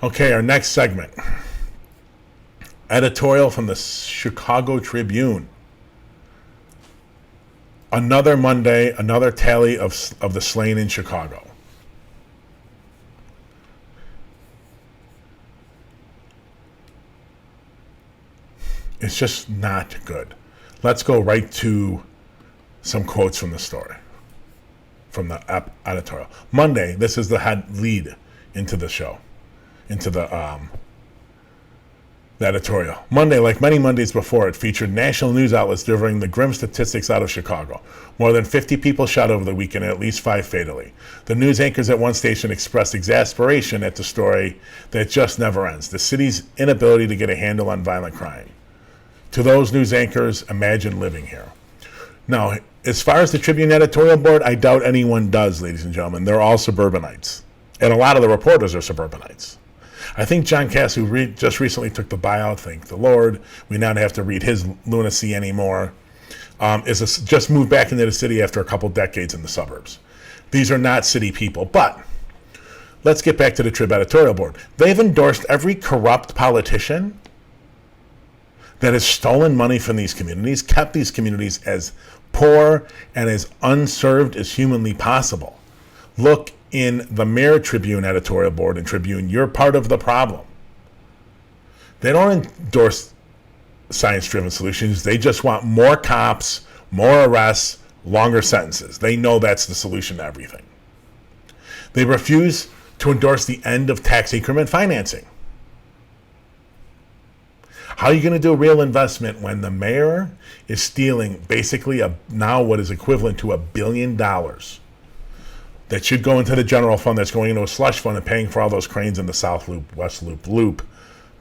Okay, our next segment. Editorial from the Chicago Tribune. Another Monday, another tally of the slain in Chicago. It's just not good. Let's go right to some quotes from the story, from the editorial. Monday, this is the head lead into the show, into the editorial. Monday, like many Mondays before, it featured national news outlets delivering the grim statistics out of Chicago. More than 50 people shot over the weekend, and at least 5 fatally. The news anchors at one station expressed exasperation at the story that just never ends, the city's inability to get a handle on violent crime. To those news anchors, imagine living here. Now, as far as the Tribune Editorial Board, I doubt anyone does, ladies and gentlemen. They're all suburbanites. And a lot of the reporters are suburbanites. I think John Cass, who just recently took the buyout, thank the Lord, we now have to read his lunacy anymore, just moved back into the city after a couple decades in the suburbs. These are not city people. But let's get back to the Trib Editorial Board. They've endorsed every corrupt politician that has stolen money from these communities, kept these communities as poor and as unserved as humanly possible. Look in the Mayor Tribune Editorial Board and Tribune, you're part of the problem. They don't endorse science-driven solutions. They just want more cops, more arrests, longer sentences. They know that's the solution to everything. They refuse to endorse the end of tax increment financing. How are you going to do a real investment when the mayor is stealing basically now what is equivalent to $1 billion that should go into the general fund, that's going into a slush fund and paying for all those cranes in the South Loop, West Loop,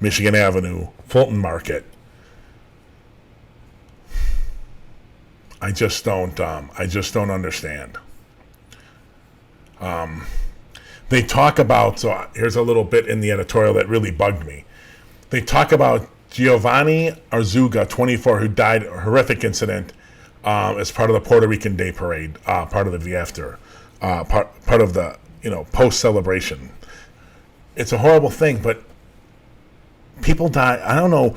Michigan Avenue, Fulton Market? I just don't understand. They talk about, so here's a little bit in the editorial that really bugged me. They talk about Giovanni Arzuga, 24, who died in a horrific incident as part of the Puerto Rican Day Parade, part of the after, part of the post-celebration. It's a horrible thing, but people die. I don't know.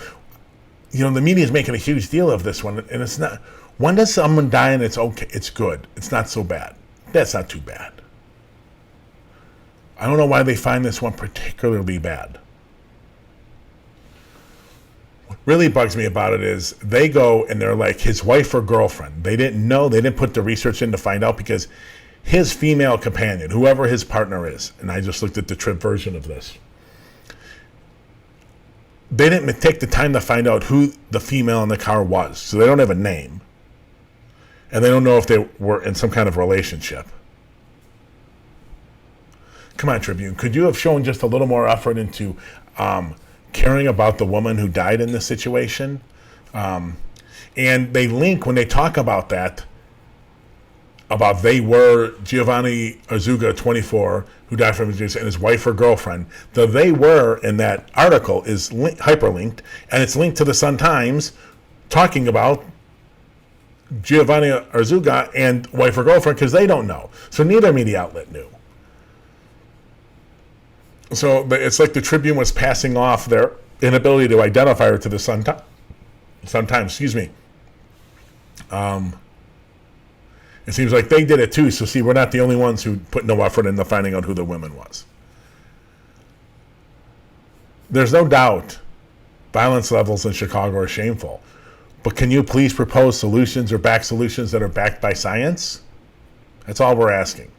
The media is making a huge deal of this one, and it's not. When does someone die and it's okay? It's good. It's not so bad. That's not too bad. I don't know why they find this one particularly bad. What really bugs me about it is they go and they're like his wife or girlfriend. They didn't know. They didn't put the research in to find out because his female companion, whoever his partner is, and I just looked at the Trib version of this, they didn't take the time to find out who the female in the car was. So they don't have a name. And they don't know if they were in some kind of relationship. Come on, Tribune. Could you have shown just a little more effort into caring about the woman who died in this situation? And they link, when they talk about that, about they were Giovanni Arzuga, 24, who died from injuries, and his wife or girlfriend. The they were in that article is hyperlinked, and it's linked to the Sun-Times talking about Giovanni Arzuga and wife or girlfriend because they don't know. So neither media outlet knew. So it's like the Tribune was passing off their inability to identify her to the Sun-Times. It seems like they did it too. So see, we're not the only ones who put no effort into finding out who the woman was. There's no doubt violence levels in Chicago are shameful. But can you please propose solutions or back solutions that are backed by science? That's all we're asking.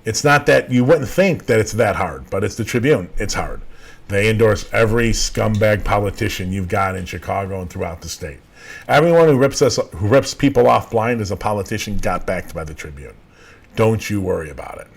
It's not that you wouldn't think that it's that hard, but it's the Tribune. It's hard. They endorse every scumbag politician you've got in Chicago and throughout the state. Everyone who rips people off blind as a politician got backed by the Tribune. Don't you worry about it.